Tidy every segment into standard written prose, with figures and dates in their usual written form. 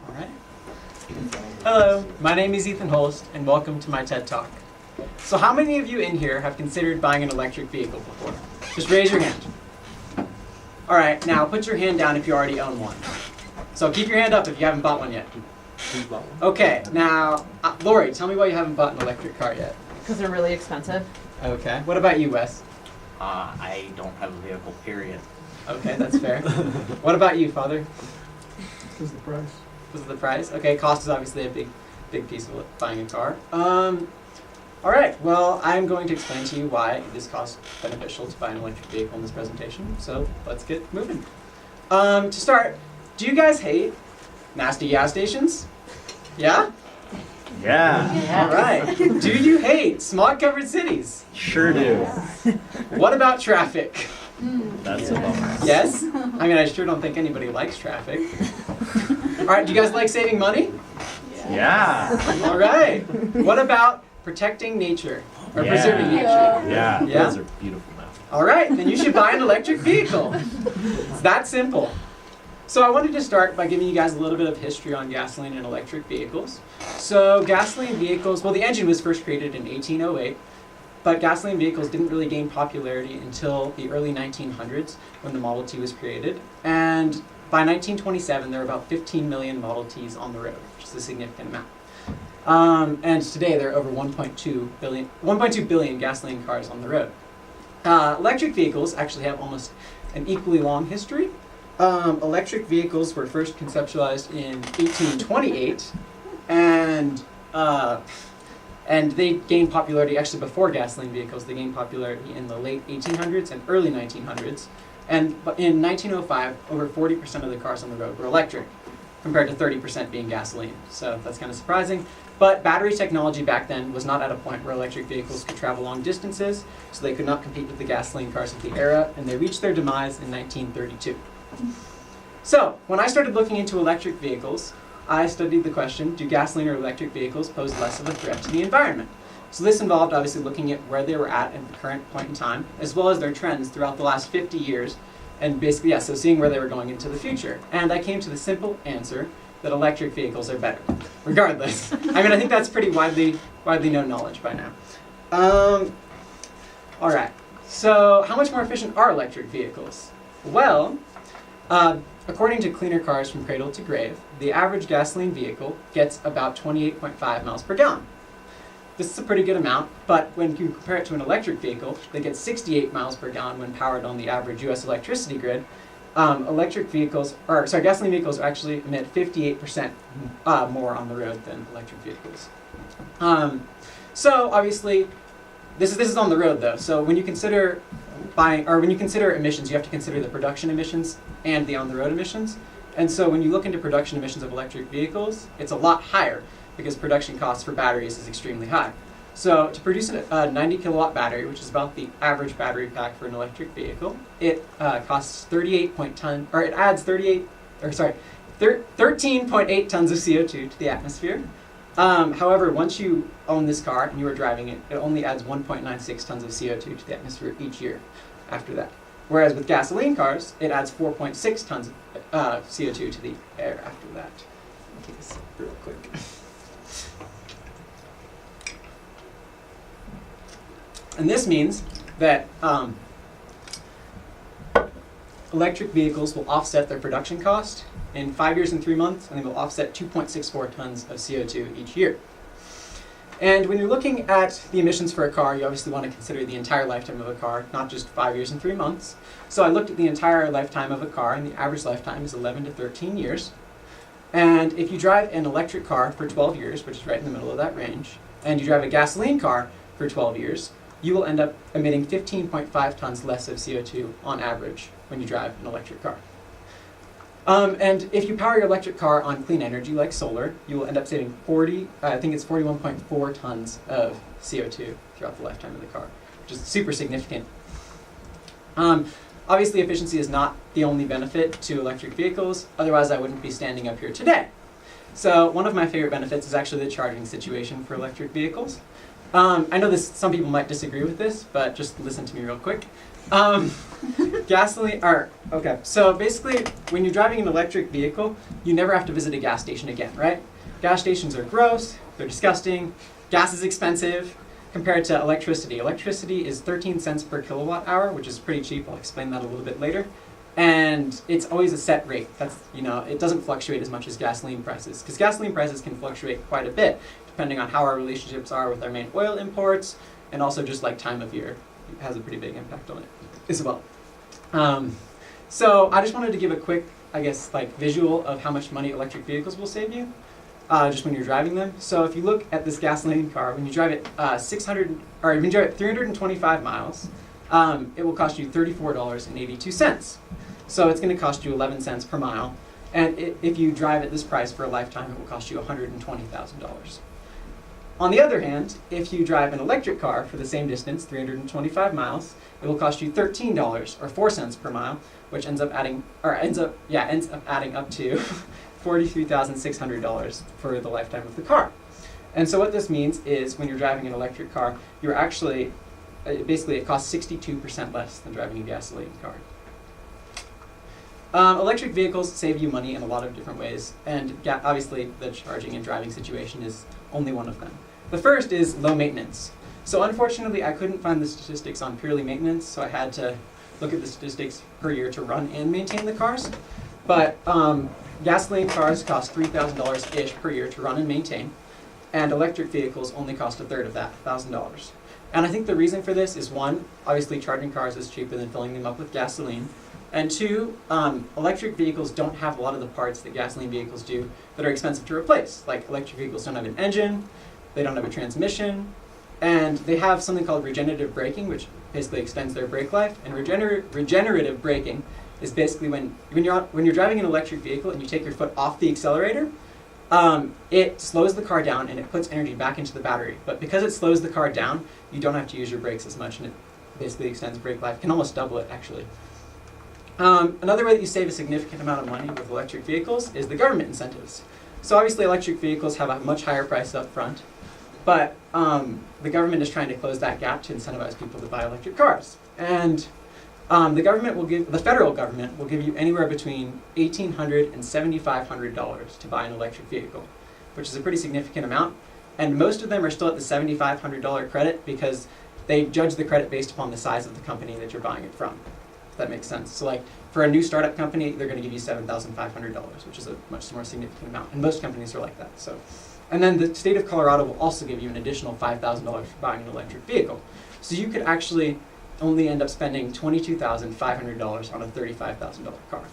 All right. Hello, my name is Ethan Holst, and welcome to my TED Talk. So how many of you in here have considered buying an electric vehicle before? Just raise your hand. All right, now put your hand down if you already own one. So keep your hand up if you haven't bought one yet. Okay, now, Lori, tell me why you haven't bought an electric car yet. Because they're really expensive. Okay, what about you, Wes? I don't have a vehicle, period. Okay, that's fair. What about you, Father? Because the price. Because of the price? Okay, cost is obviously a big piece of buying a car. All right, well, I'm going to explain to you why it is cost beneficial to buy an electric vehicle in this presentation, so let's get moving. To start, do you guys hate nasty gas stations? Yeah? Yeah. All right. Do you hate smog-covered cities? Sure do. What about traffic? That's a bummer. Yes? I mean, I sure don't think anybody likes traffic. All right, do you guys like saving money? Yeah. All right. What about protecting nature or preserving nature? Yeah. Yeah? Those are beautiful now. All right, then you should buy an electric vehicle. It's that simple. So I wanted to start by giving you guys a little bit of history on gasoline and electric vehicles. So gasoline vehicles, well, the engine was first created in 1808, but gasoline vehicles didn't really gain popularity until the early 1900s when the Model T was created. And by 1927, there were about 15 million Model Ts on the road, which is a significant amount. And today, there are over 1.2 billion gasoline cars on the road. Electric vehicles actually have almost an equally long history. Electric vehicles were first conceptualized in 1828, and they gained popularity actually before gasoline vehicles. They gained popularity in the late 1800s and early 1900s. And in 1905, over 40% of the cars on the road were electric, compared to 30% being gasoline. So that's kind of surprising. But battery technology back then was not at a point where electric vehicles could travel long distances, so they could not compete with the gasoline cars of the era, and they reached their demise in 1932. So, when I started looking into electric vehicles, I studied the question, do gasoline or electric vehicles pose less of a threat to the environment? So this involved obviously looking at where they were at the current point in time, as well as their trends throughout the last 50 years, and basically, so seeing where they were going into the future. And I came to the simple answer that electric vehicles are better, regardless. I mean, I think that's pretty widely known knowledge by now. All right, so how much more efficient are electric vehicles? Well, according to Cleaner Cars from Cradle to Grave, the average gasoline vehicle gets about 28.5 miles per gallon. This is a pretty good amount, but when you compare it to an electric vehicle, they get 68 miles per gallon when powered on the average US electricity grid. Gasoline vehicles actually emit 58% more on the road than electric vehicles. So obviously, this is on the road though. So when you consider emissions, you have to consider the production emissions and the on-the-road emissions. And so when you look into production emissions of electric vehicles, it's a lot higher because production costs for batteries is extremely high. So to produce a 90 kilowatt battery, which is about the average battery pack for an electric vehicle, it costs 13.8 tons of CO2 to the atmosphere. However, once you own this car and you are driving it, it only adds 1.96 tons of CO2 to the atmosphere each year after that. Whereas with gasoline cars, it adds 4.6 tons of CO2 to the air after that. I'll take this real quick. And this means that electric vehicles will offset their production cost in 5 years and 3 months, and they will offset 2.64 tons of CO2 each year. And when you're looking at the emissions for a car, you obviously want to consider the entire lifetime of a car, not just 5 years and 3 months. So I looked at the entire lifetime of a car, and the average lifetime is 11 to 13 years. And if you drive an electric car for 12 years, which is right in the middle of that range, and you drive a gasoline car for 12 years, you will end up emitting 15.5 tons less of CO2 on average when you drive an electric car. And if you power your electric car on clean energy like solar, you will end up saving 41.4 tons of CO2 throughout the lifetime of the car, which is super significant. Obviously, efficiency is not the only benefit to electric vehicles, otherwise I wouldn't be standing up here today. So one of my favorite benefits is actually the charging situation for electric vehicles. I know some people might disagree with this, but just listen to me real quick. Okay, so basically, when you're driving an electric vehicle, you never have to visit a gas station again, right? Gas stations are gross, they're disgusting, gas is expensive compared to electricity. Electricity is 13 cents per kilowatt hour, which is pretty cheap. I'll explain that a little bit later. And it's always a set rate. That's, it doesn't fluctuate as much as gasoline prices, because gasoline prices can fluctuate quite a bit depending on how our relationships are with our main oil imports, and also just like time of year. It has a pretty big impact on it as well. So I just wanted to give a quick, visual of how much money electric vehicles will save you, just when you're driving them. So if you look at this gasoline car, when you drive it 325 miles, it will cost you $34.82. So it's going to cost you 11 cents per mile. And if you drive at this price for a lifetime, it will cost you $120,000. On the other hand, if you drive an electric car for the same distance, 325 miles, it will cost you $13 or 4 cents per mile, which ends up adding up to $43,600 for the lifetime of the car. And so what this means is when you're driving an electric car, you're actually basically it costs 62% less than driving a gasoline car. Electric vehicles save you money in a lot of different ways, and obviously the charging and driving situation is only one of them. The first is low maintenance. So unfortunately, I couldn't find the statistics on purely maintenance, so I had to look at the statistics per year to run and maintain the cars. But gasoline cars cost $3,000-ish per year to run and maintain, and electric vehicles only cost a third of that, $1,000. And I think the reason for this is, one, obviously charging cars is cheaper than filling them up with gasoline. And two, electric vehicles don't have a lot of the parts that gasoline vehicles do that are expensive to replace. Like electric vehicles don't have an engine, they don't have a transmission, and they have something called regenerative braking, which basically extends their brake life. And regenerative braking is basically when you're driving an electric vehicle and you take your foot off the accelerator, it slows the car down and it puts energy back into the battery. But because it slows the car down, you don't have to use your brakes as much, and it basically extends brake life. Can almost double it, actually. Another way that you save a significant amount of money with electric vehicles is the government incentives. So obviously electric vehicles have a much higher price up front, but the government is trying to close that gap to incentivize people to buy electric cars. And the federal government will give you anywhere between $1,800 and $7,500 to buy an electric vehicle, which is a pretty significant amount. And most of them are still at the $7,500 credit because they judge the credit based upon the size of the company that you're buying it from. If that makes sense. So like for a new startup company, they're going to give you $7,500, which is a much more significant amount. And most companies are like that. So, and then the state of Colorado will also give you an additional $5,000 for buying an electric vehicle. So you could actually only end up spending $22,500 on a $35,000 car.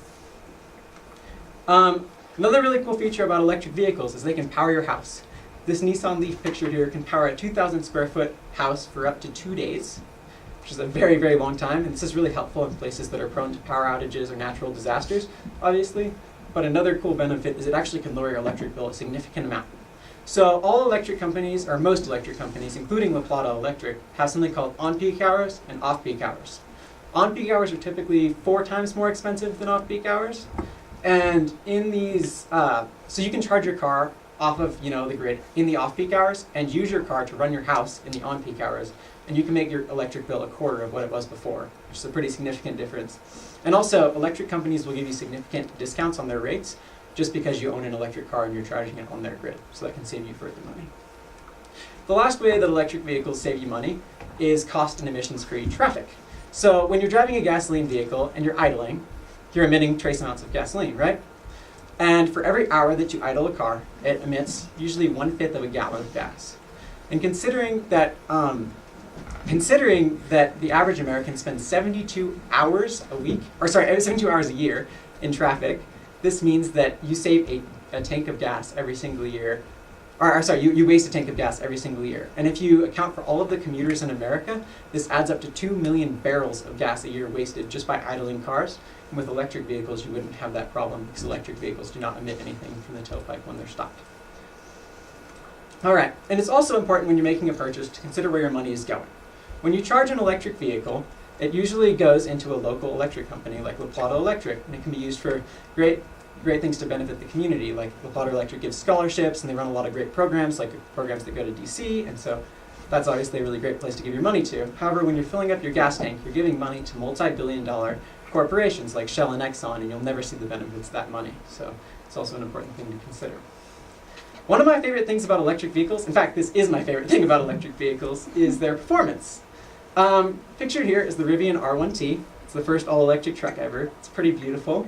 Another really cool feature about electric vehicles is they can power your house. This Nissan Leaf pictured here can power a 2,000 square foot house for up to 2 days, which is a very, very long time. And this is really helpful in places that are prone to power outages or natural disasters, obviously. But another cool benefit is it actually can lower your electric bill a significant amount. So all electric companies, or most electric companies, including La Plata Electric, have something called on-peak hours and off-peak hours. On-peak hours are typically 4 times more expensive than off-peak hours. And in these, so you can charge your car off of the grid in the off-peak hours and use your car to run your house in the on-peak hours. And you can make your electric bill a quarter of what it was before, which is a pretty significant difference. And also, electric companies will give you significant discounts on their rates just because you own an electric car and you're charging it on their grid, so that can save you further money. The last way that electric vehicles save you money is cost and emissions-free traffic. So when you're driving a gasoline vehicle and you're idling, you're emitting trace amounts of gasoline, right? And for every hour that you idle a car, it emits usually 1/5 of a gallon of gas. And considering that the average American spends 72 hours a year in traffic, this means that you save a tank of gas every single year. You waste a tank of gas every single year. And if you account for all of the commuters in America, this adds up to 2 million barrels of gas a year wasted just by idling cars. And with electric vehicles, you wouldn't have that problem because electric vehicles do not emit anything from the tailpipe when they're stopped. All right, and it's also important when you're making a purchase to consider where your money is going. When you charge an electric vehicle, it usually goes into a local electric company like La Plata Electric, and it can be used for great things to benefit the community. Like La Plata Electric gives scholarships, and they run a lot of great programs, like programs that go to DC, and so that's obviously a really great place to give your money to. However, when you're filling up your gas tank, you're giving money to multi-billion-dollar corporations like Shell and Exxon, and you'll never see the benefits of that money. So it's also an important thing to consider. One of my favorite things about electric vehicles, in fact, this is my favorite thing about electric vehicles, is their performance. Pictured here is the Rivian R1T. It's the first all-electric truck ever. It's pretty beautiful.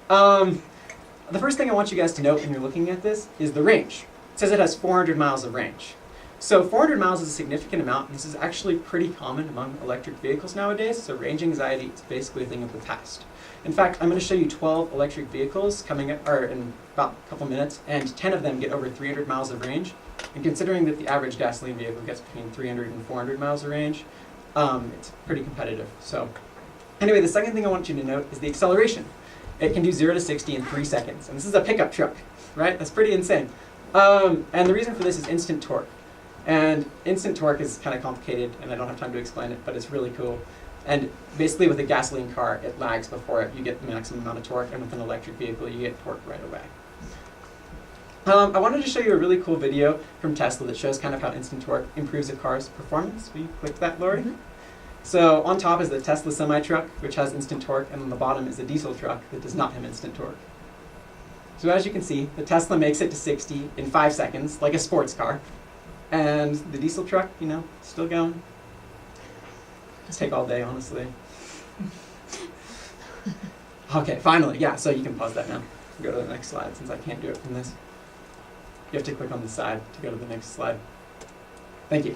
The first thing I want you guys to note when you're looking at this is the range. It says it has 400 miles of range. So 400 miles is a significant amount, and this is actually pretty common among electric vehicles nowadays, so range anxiety is basically a thing of the past. In fact, I'm going to show you 12 electric vehicles coming up, or in about a couple minutes, and 10 of them get over 300 miles of range. And considering that the average gasoline vehicle gets between 300 and 400 miles of range, it's pretty competitive. So anyway, the second thing I want you to note is the acceleration. It can do 0 to 60 in 3 seconds, and this is a pickup truck, right? That's pretty insane. And the reason for this is instant torque. And instant torque is kind of complicated, and I don't have time to explain it, but it's really cool. And basically with a gasoline car, it lags before you get the maximum amount of torque, and with an electric vehicle, you get torque right away. I wanted to show you a really cool video from Tesla that shows kind of how instant torque improves a car's performance. Will you click that, Lori? Mm-hmm. So on top is the Tesla semi-truck, which has instant torque, and on the bottom is a diesel truck that does not have instant torque. So as you can see, the Tesla makes it to 60 in 5 seconds, like a sports car. And the diesel truck, you know, still going. Just take all day, honestly. Okay, finally, yeah, so you can pause that now. Go to the next slide, since I can't do it from this. You have to click on the side to go to the next slide. Thank you.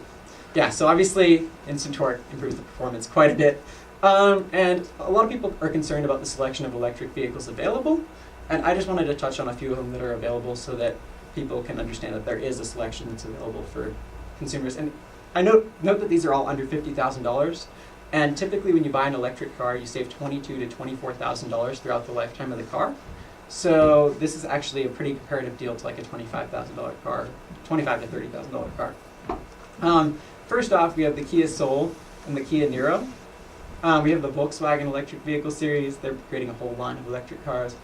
Yeah, so obviously, instant torque improves the performance quite a bit. And a lot of people are concerned about the selection of electric vehicles available. And I just wanted to touch on a few of them that are available so that people can understand that there is a selection that's available for consumers. And I note that these are all under $50,000. And typically when you buy an electric car, you save $22,000 to $24,000 throughout the lifetime of the car. So this is actually a pretty comparative deal to like a $25,000 car, $25,000 to $30,000 car. First off, we have the Kia Soul and the Kia Niro. We have the Volkswagen electric vehicle series. They're creating a whole line of electric cars.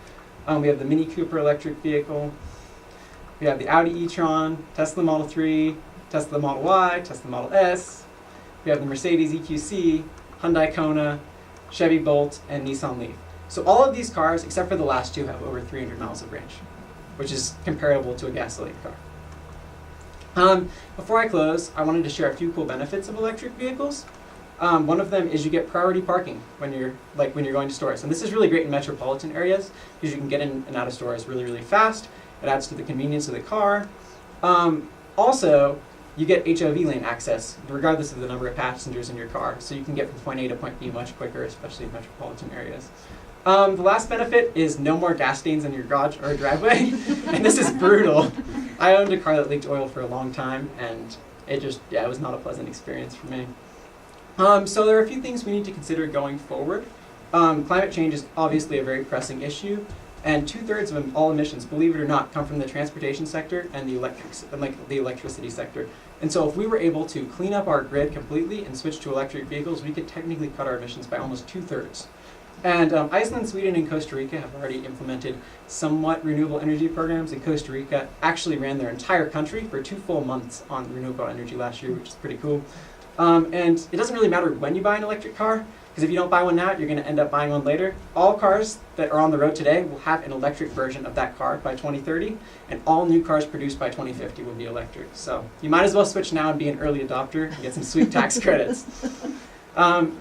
We have the Mini Cooper electric vehicle. We have the Audi e-tron, Tesla Model 3, Tesla Model Y, Tesla Model S. We have the Mercedes EQC, Hyundai Kona, Chevy Bolt, and Nissan Leaf. So all of these cars, except for the last two, have over 300 miles of range, which is comparable to a gasoline car. Before I close, I wanted to share a few cool benefits of electric vehicles. One of them is you get priority parking when you're going to stores. And this is really great in metropolitan areas because you can get in and out of stores really, really fast. It adds to the convenience of the car. Also, you get HOV lane access regardless of the number of passengers in your car. So you can get from point A to point B much quicker, especially in metropolitan areas. The last benefit is no more gas stains in your garage or driveway. And this is brutal. I owned a car that leaked oil for a long time, and it was not a pleasant experience for me. So there are a few things we need to consider going forward. Climate change is obviously a very pressing issue, and 2/3 of all emissions, believe it or not, come from the transportation sector and the electricity sector. And so if we were able to clean up our grid completely and switch to electric vehicles, we could technically cut our emissions by almost 2/3. And Iceland, Sweden, and Costa Rica have already implemented somewhat renewable energy programs. And Costa Rica actually ran their entire country for 2 full months on renewable energy last year, which is pretty cool. And it doesn't really matter when you buy an electric car, because if you don't buy one now, you're going to end up buying one later. All cars that are on the road today will have an electric version of that car by 2030, and all new cars produced by 2050 will be electric. So you might as well switch now and be an early adopter and get some sweet tax credits.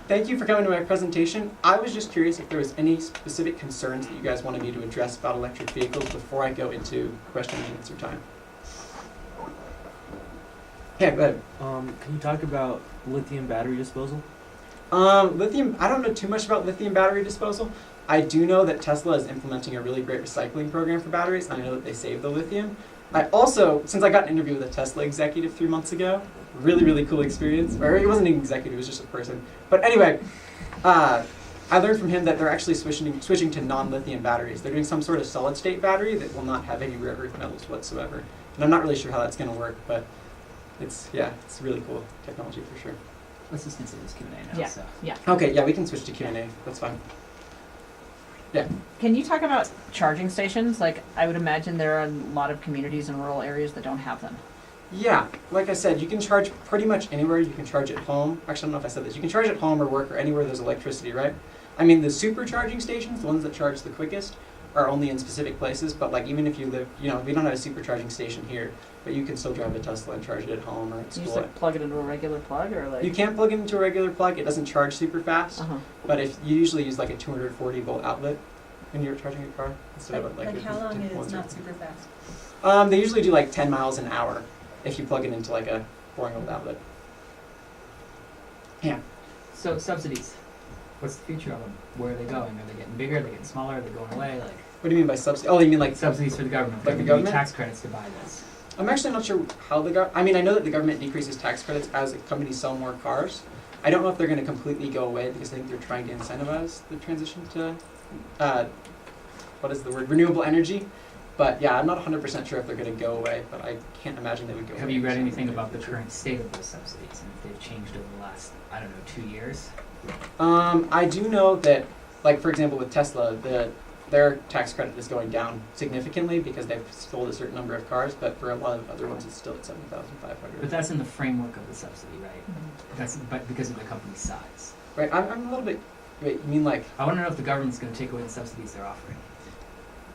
Thank you for coming to my presentation. I was just curious if there was any specific concerns that you guys wanted me to address about electric vehicles before I go into question and answer time. Yeah, go ahead. Can you talk about lithium battery disposal? Lithium, I don't know too much about lithium battery disposal. I do know that Tesla is implementing a really great recycling program for batteries, and I know that they save the lithium. I also, since I got an interview with a Tesla executive 3 months ago, really, really cool experience. Or it wasn't an executive, it was just a person. But anyway, I learned from him that they're actually switching to non-lithium batteries. They're doing some sort of solid-state battery that will not have any rare earth metals whatsoever. And I'm not really sure how that's going to work, but it's really cool technology for sure. Let's just consider this Q&A now. Yeah. So. Yeah. Okay, yeah, we can switch to Q&A. That's fine. Yeah. Can you talk about charging stations? Like, I would imagine there are a lot of communities in rural areas that don't have them. Yeah, like I said, you can charge pretty much anywhere. You can charge at home. Actually, I don't know if I said this. You can charge at home or work or anywhere there's electricity, right? I mean, the supercharging stations, the ones that charge the quickest, are only in specific places. But like, even if you live, we don't have a supercharging station here, but you can still drive a Tesla and charge it at home or at You school. just like plug it into a regular plug or like? You can't plug it into a regular plug. It doesn't charge super fast. Uh-huh. But if you usually use like a 240 volt outlet when you're charging your car, instead of Like a how long typical is one. not super fast? They usually do like 10 miles an hour if you plug it into like a 4-volt outlet. Yeah. So subsidies, what's the future of them? Where are they going? Are they getting bigger? Are they getting smaller? Are they going away? Like What do you mean by subsidy? Oh, you mean like subsidies for the government? Like the They're giving you government? tax credits to buy this. I'm actually not sure how I mean, I know that the government decreases tax credits as companies sell more cars. I don't know if they're going to completely go away because I think they're trying to incentivize the transition to, renewable energy. But yeah, I'm not 100% sure if they're going to go away, but I can't imagine they would go away. Have you read anything about the current state of those subsidies and if they've changed over the last, 2 years? I do know that, like for example with Tesla, their tax credit is going down significantly because they've sold a certain number of cars, but for a lot of other ones it's still at 7,500. But that's in the framework of the subsidy, right? Mm-hmm. That's because of the company's size. Right, I'm a little bit, wait, you mean like, I want to know if the government's going to take away the subsidies they're offering.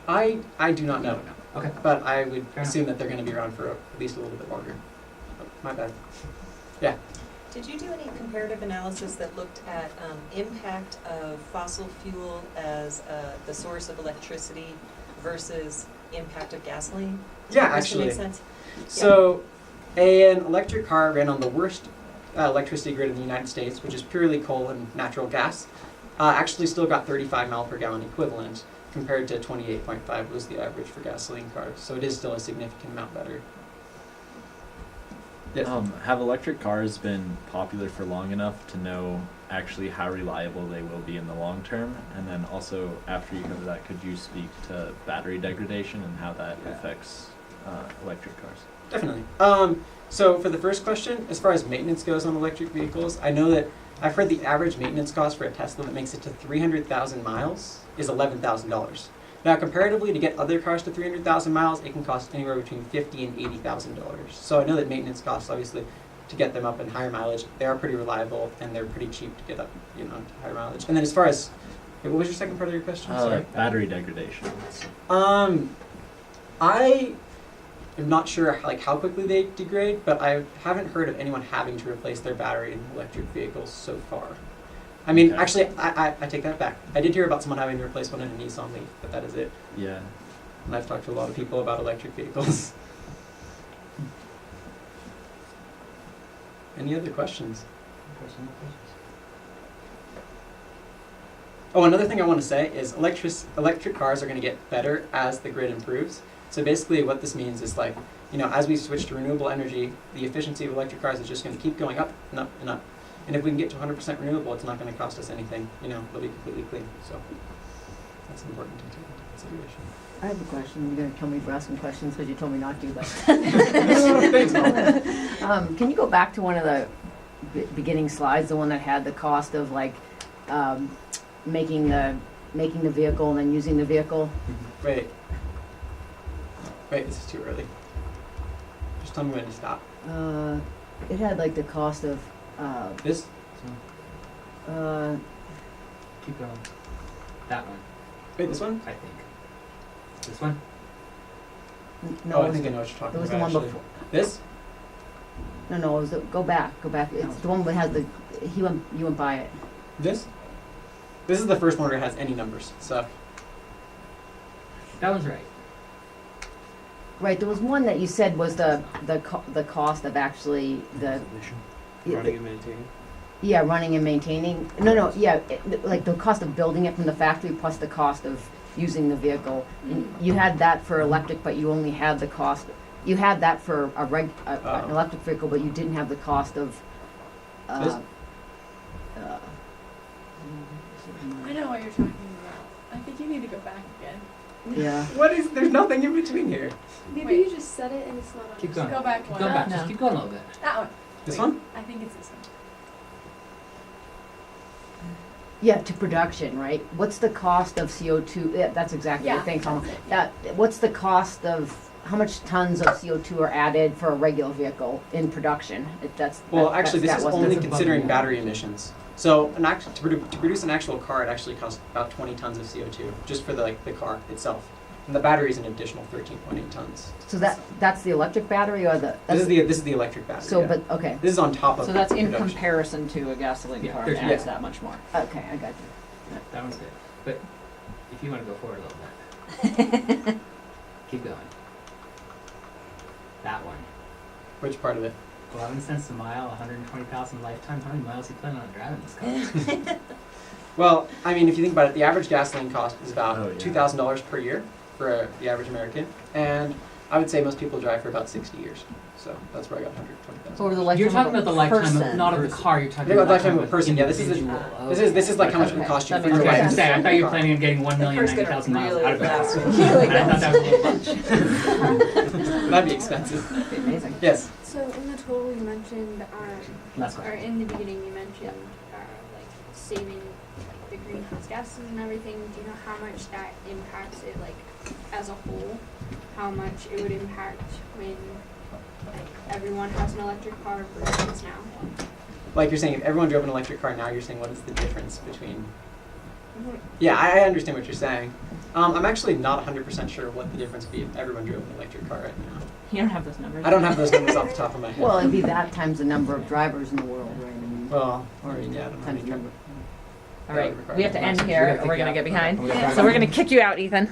I do not know. Okay. But I would Fair assume that they're going to be around for at least a little bit longer. Oh, my bad. Yeah. Did you do any comparative analysis that looked at impact of fossil fuel as the source of electricity versus impact of gasoline? Does Yeah, that question actually. make sense? So, an electric car ran on the worst electricity grid in the United States, which is purely coal and natural gas, actually still got 35 mile per gallon equivalent, compared to 28.5 was the average for gasoline cars. So it is still a significant amount better. Yes. Have electric cars been popular for long enough to know actually how reliable they will be in the long term? And then also, after you cover that, could you speak to battery degradation and how that affects electric cars? Definitely. So for the first question, as far as maintenance goes on electric vehicles, I know that I've heard the average maintenance cost for a Tesla that makes it to 300,000 miles is $11,000. Now, comparatively, to get other cars to 300,000 miles, it can cost anywhere between $50,000 and $80,000. So I know that maintenance costs, obviously, to get them up in higher mileage, they are pretty reliable and they're pretty cheap to get up, to higher mileage. And then as far as, what was your second part of your question? Sorry. Battery degradation. I am not sure how quickly they degrade, but I haven't heard of anyone having to replace their battery in electric vehicles so far. I mean, Okay. actually, I take that back. I did hear about someone having to replace one in a Nissan Leaf, but that is it. Yeah. And I've talked to a lot of people about electric vehicles. Any other questions? Oh, another thing I want to say is electric cars are going to get better as the grid improves. So basically what this means is as we switch to renewable energy, the efficiency of electric cars is just going to keep going up and up and up. And if we can get to 100% renewable, it's not going to cost us anything. They'll be completely clean. So that's important to take into consideration. I have a question. You're going to kill me for asking questions because you told me not to. But Thanks, Mom. can you go back to one of the beginning slides, the one that had the cost of making the vehicle and then using the vehicle? Wait, this is too early. Just tell me when to stop. It had the cost of This? Keep going. That one, Wait, this one? I think. This one? no. Oh, I it was think I the- know what you're talking It was the about. one actually. before. This? No, it was go back. It's the one that has you went by it. This? This is the first one where it has any numbers. So That one's right. Right, there was one that you said was the cost of actually Running and maintaining. running and maintaining. The cost of building it from the factory plus the cost of using the vehicle. And you had that for electric, but you only had the cost. You had that for an electric vehicle, but you didn't have the cost of. This? I know what you're talking about. I think you need to go back again. Yeah. there's nothing in between here. Maybe Wait. you just said it and it's not on. Keep Just going. Go back Keep one. going back. No. Just keep going a little bit. That one. This Wait, one? I think it's this one. Yeah, to production, right? What's the cost of CO2? Yeah, that's exactly Yeah, it. Thanks, Alma. that's it, yeah. What's the cost of tons of CO2 are added for a regular vehicle in production? Well, actually, this is only That's above considering and battery emissions. So to produce an actual car, it actually costs about 20 tons of CO2 just for the car itself. And the battery is an additional 13.8 tons. So that's the electric battery or the? This is the electric battery. So, yeah. but, okay, This is on top of So that's in production. comparison to a gasoline Yeah, car, there's- it adds yeah. that much more. okay, I got you. That one's good. But if you want to go forward a little bit, keep going. That one. Which part of it? 11 cents a mile, 120,000 lifetime. How many miles are you planning on driving this car? Well, I mean, if you think about it, the average gasoline cost is about Oh, yeah. $2,000 per year for the average American, and I would say most people drive for about 60 years. So that's where I got 120,000. Over the lifetime You're talking of about the a lifetime, person. not of the car. You're talking Yeah, about the lifetime of a person. Yeah, this is This is like how much it would Okay, cost you that for makes your Okay, I life. was sense. gonna say, I thought you were planning on getting The car's gonna 1,090,000 miles really out of it. last. I thought that was a little much. That'd be expensive. Amazing. Yes. So in the total, you mentioned, Last or question. in the beginning, you mentioned like saving like the greenhouse gases and everything. Do you know how much that impacts it, like as a whole? How much it would impact when like everyone has an electric car versus now? Like you're saying, if everyone drove an electric car now, you're saying what is the difference between? Yeah, I understand what you're saying. I'm actually not 100% sure what the difference would be if everyone drove an electric car right now. You don't have those numbers. I don't have those numbers off the top of my head. Well, it'd be that times the number of drivers in the world, right? I mean, Well, or yeah, I don't know. times the number. All right, Yeah, we have to end We here, gotta or we're kick you gonna out. get behind. We're gonna drive So we're on. gonna kick you out, Ethan.